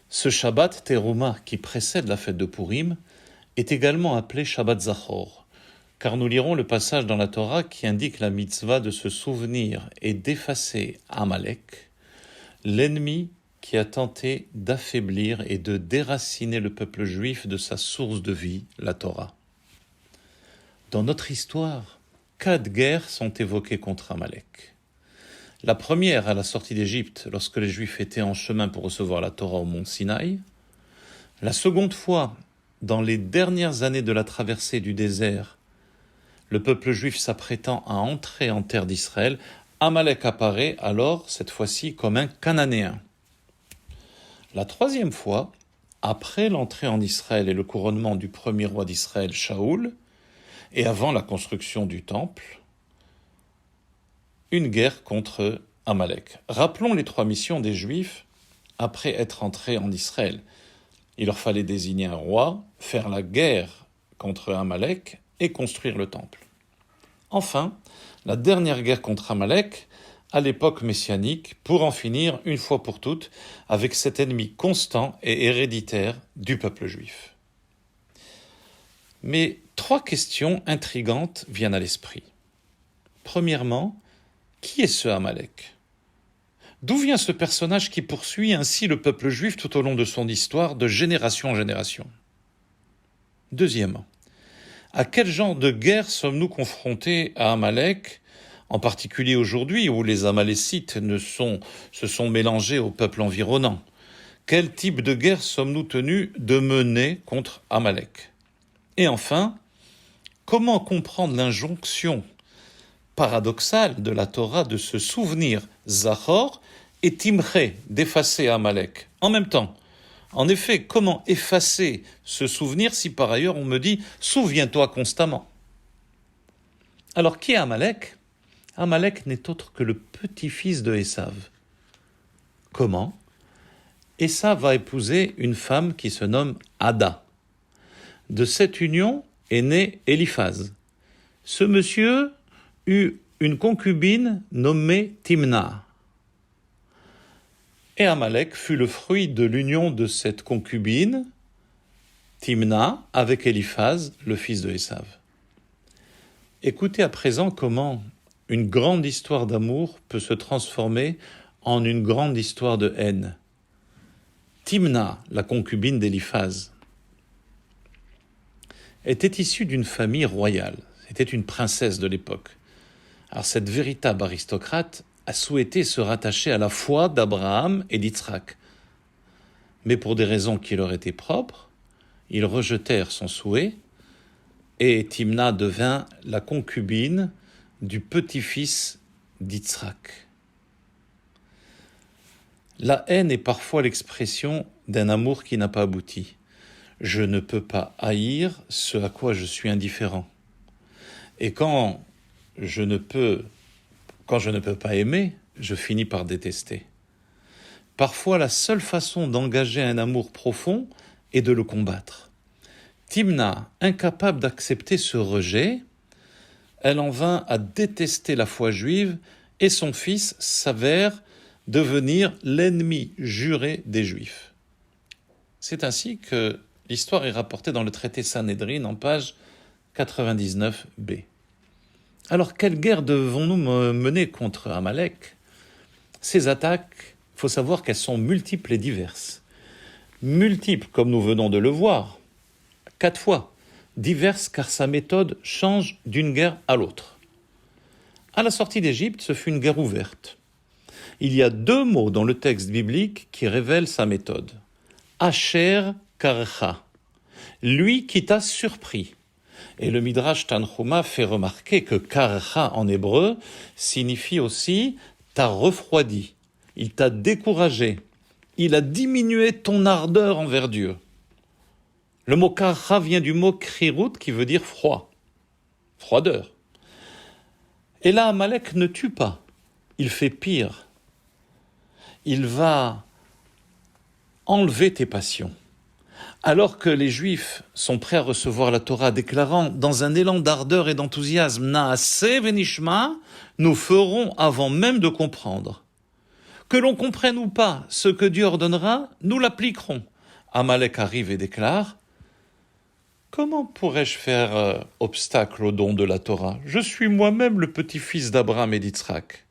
Ce Shabbat Teruma qui précède la fête de Purim est également appelé Shabbat Zachor, car nous lirons le passage dans la Torah qui indique la mitzvah de se souvenir et d'effacer Amalek, l'ennemi qui a tenté d'affaiblir et de déraciner le peuple juif de sa source de vie, la Torah. Dans notre histoire, 4 guerres sont évoquées contre Amalek. La première à la sortie d'Égypte, lorsque les Juifs étaient en chemin pour recevoir la Torah au mont Sinaï. La seconde fois, dans les dernières années de la traversée du désert, le peuple juif s'apprêtant à entrer en terre d'Israël, Amalek apparaît alors, cette fois-ci, comme un Cananéen. La troisième fois, après l'entrée en Israël et le couronnement du premier roi d'Israël, Shaoul, et avant la construction du temple, une guerre contre Amalek. Rappelons les 3 missions des Juifs après être entrés en Israël. Il leur fallait désigner un roi, faire la guerre contre Amalek et construire le temple. Enfin, la dernière guerre contre Amalek, à l'époque messianique, pour en finir une fois pour toutes avec cet ennemi constant et héréditaire du peuple juif. Mais 3 questions intrigantes viennent à l'esprit. Premièrement, qui est ce Amalek ? D'où vient ce personnage qui poursuit ainsi le peuple juif tout au long de son histoire, de génération en génération ? Deuxièmement, à quel genre de guerre sommes-nous confrontés à Amalek, en particulier aujourd'hui où les Amalécites se sont mélangés au peuple environnant ? Quel type de guerre sommes-nous tenus de mener contre Amalek ? Et enfin, comment comprendre l'injonction paradoxale de la Torah de se souvenir Zachor et Timché, d'effacer Amalek en même temps? En effet, comment effacer ce souvenir si par ailleurs on me dit « souviens-toi constamment » ? Alors qui est Amalek ? Amalek n'est autre que le petit-fils de Esav. Comment ? Esav va épouser une femme qui se nomme Ada. De cette union est né Eliphaz. Ce monsieur eut une concubine nommée Timna. Et Amalek fut le fruit de l'union de cette concubine, Timna, avec Eliphaz, le fils de Esav. Écoutez à présent comment une grande histoire d'amour peut se transformer en une grande histoire de haine. Timna, la concubine d'Eliphaz, était issue d'une famille royale. C'était une princesse de l'époque. Alors cette véritable aristocrate a souhaité se rattacher à la foi d'Abraham et d'Yitzhak. Mais pour des raisons qui leur étaient propres, ils rejetèrent son souhait et Timna devint la concubine du petit-fils d'Yitzhak. La haine est parfois l'expression d'un amour qui n'a pas abouti. Je ne peux pas haïr ce à quoi je suis indifférent. Et quand je ne peux pas aimer, je finis par détester. Parfois, la seule façon d'engager un amour profond est de le combattre. Timna, incapable d'accepter ce rejet, elle en vint à détester la foi juive et son fils s'avère devenir l'ennemi juré des Juifs. C'est ainsi que l'histoire est rapportée dans le traité Sanhédrin en page 99b. Alors, quelle guerre devons-nous mener contre Amalek ? Ces attaques, il faut savoir qu'elles sont multiples et diverses. Multiples, comme nous venons de le voir, 4 fois. Diverses, car sa méthode change d'une guerre à l'autre. À la sortie d'Égypte, ce fut une guerre ouverte. Il y a 2 mots dans le texte biblique qui révèlent sa méthode. Asher Karecha, lui qui t'a surpris. Et le Midrash Tanchuma fait remarquer que Karecha en hébreu signifie aussi t'a refroidi, il t'a découragé, il a diminué ton ardeur envers Dieu. Le mot Karecha vient du mot Krirut qui veut dire froid, froideur. Et là, Amalek ne tue pas, il fait pire. Il va enlever tes passions. Alors que les Juifs sont prêts à recevoir la Torah, déclarant dans un élan d'ardeur et d'enthousiasme, Naaseh venishma, nous ferons avant même de comprendre. Que l'on comprenne ou pas ce que Dieu ordonnera, nous l'appliquerons. Amalek arrive et déclare: comment pourrais-je faire obstacle au don de la Torah? Je suis moi-même le petit-fils d'Abraham et d'Yitzhak.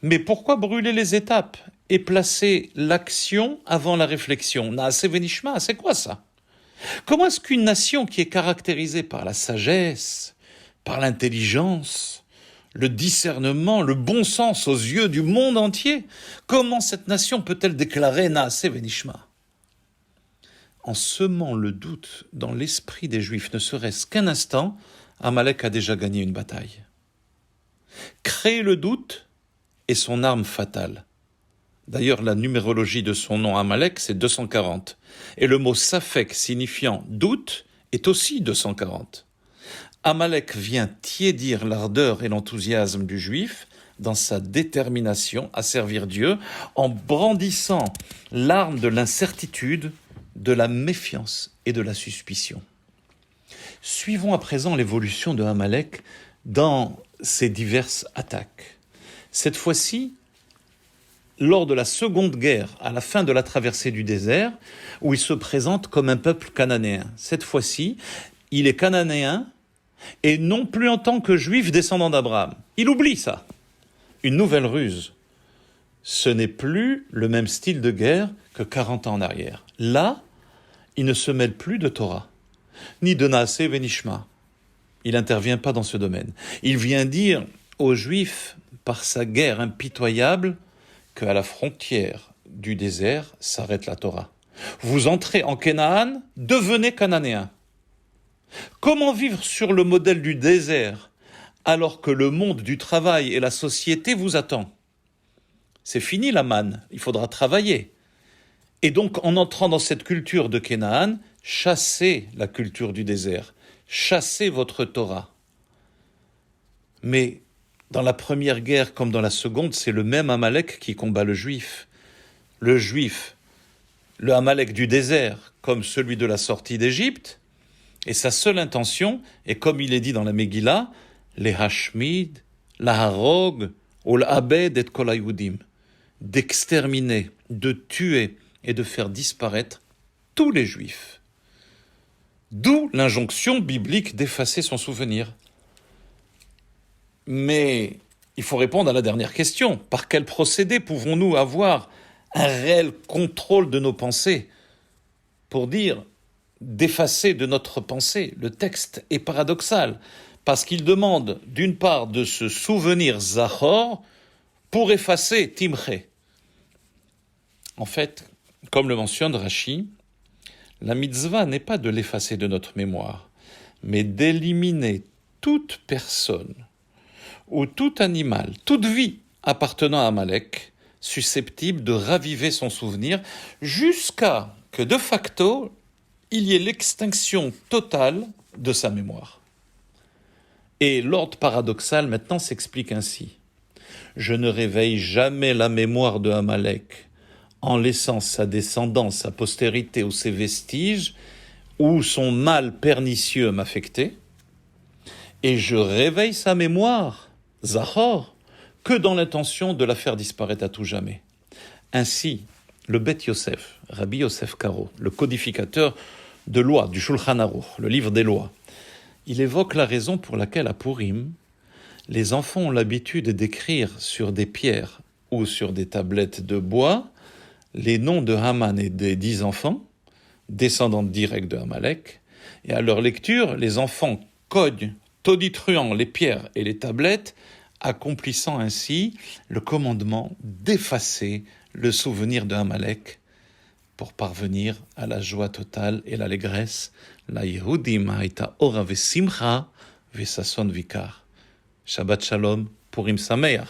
Mais pourquoi brûler les étapes et placer l'action avant la réflexion? Naaseh venishma, c'est quoi ça? Comment est-ce qu'une nation qui est caractérisée par la sagesse, par l'intelligence, le discernement, le bon sens aux yeux du monde entier, comment cette nation peut-elle déclarer Naaseh venishma? En semant le doute dans l'esprit des Juifs, ne serait-ce qu'un instant, Amalek a déjà gagné une bataille. Créer le doute est son arme fatale. D'ailleurs, la numérologie de son nom Amalek, c'est 240. Et le mot Safek, signifiant doute, est aussi 240. Amalek vient tiédir l'ardeur et l'enthousiasme du Juif dans sa détermination à servir Dieu en brandissant l'arme de l'incertitude, de la méfiance et de la suspicion. Suivons à présent l'évolution de Amalek dans ses diverses attaques. Cette fois-ci, lors de la seconde guerre, à la fin de la traversée du désert, où il se présente comme un peuple cananéen. Cette fois-ci, il est cananéen et non plus en tant que juif descendant d'Abraham. Il oublie ça. Une nouvelle ruse. Ce n'est plus le même style de guerre que 40 ans en arrière. Là, il ne se mêle plus de Torah, ni de Naaseh venishma. Il n'intervient pas dans ce domaine. Il vient dire aux Juifs, par sa guerre impitoyable, qu'à la frontière du désert s'arrête la Torah. Vous entrez en Canaan, devenez cananéens. Comment vivre sur le modèle du désert alors que le monde du travail et la société vous attend? C'est fini la manne, il faudra travailler. Et donc, en entrant dans cette culture de Canaan, chassez la culture du désert, chassez votre Torah. Mais dans la première guerre comme dans la seconde, c'est le même Amalek qui combat le Juif. Le Juif, le Amalek du désert, comme celui de la sortie d'Égypte, et sa seule intention est, comme il est dit dans la Megillah, les Hashmid, la Harog, ou l'Abed et Kol HaYudim, d'exterminer, de tuer et de faire disparaître tous les Juifs. D'où l'injonction biblique d'effacer son souvenir. Mais il faut répondre à la dernière question. Par quel procédé pouvons-nous avoir un réel contrôle de nos pensées pour dire d'effacer de notre pensée? Le texte est paradoxal parce qu'il demande d'une part de se souvenir Zachor pour effacer Timche. En fait, comme le mentionne Rashi, la mitzvah n'est pas de l'effacer de notre mémoire, mais d'éliminer toute personne ou tout animal, toute vie appartenant à Amalek, susceptible de raviver son souvenir, jusqu'à que de facto, il y ait l'extinction totale de sa mémoire. Et l'ordre paradoxal maintenant s'explique ainsi. Je ne réveille jamais la mémoire de Amalek en laissant sa descendance, sa postérité ou ses vestiges, ou son mal pernicieux m'affecter, et je réveille sa mémoire, Zachor, que dans l'intention de la faire disparaître à tout jamais. Ainsi, le Bet Yosef, Rabbi Yosef Karo, le codificateur de loi, du Shulchan Aruch, le livre des lois, il évoque la raison pour laquelle à Purim, les enfants ont l'habitude d'écrire sur des pierres ou sur des tablettes de bois les noms de Haman et des 10 enfants, descendants directs de Amalek, et à leur lecture, les enfants cognent, tonitruant les pierres et les tablettes, accomplissant ainsi le commandement d'effacer le souvenir de Amalek pour parvenir à la joie totale et l'allégresse. La Yehudim haïta ora vesimcha vesason vikar. Shabbat shalom, Purim sameach.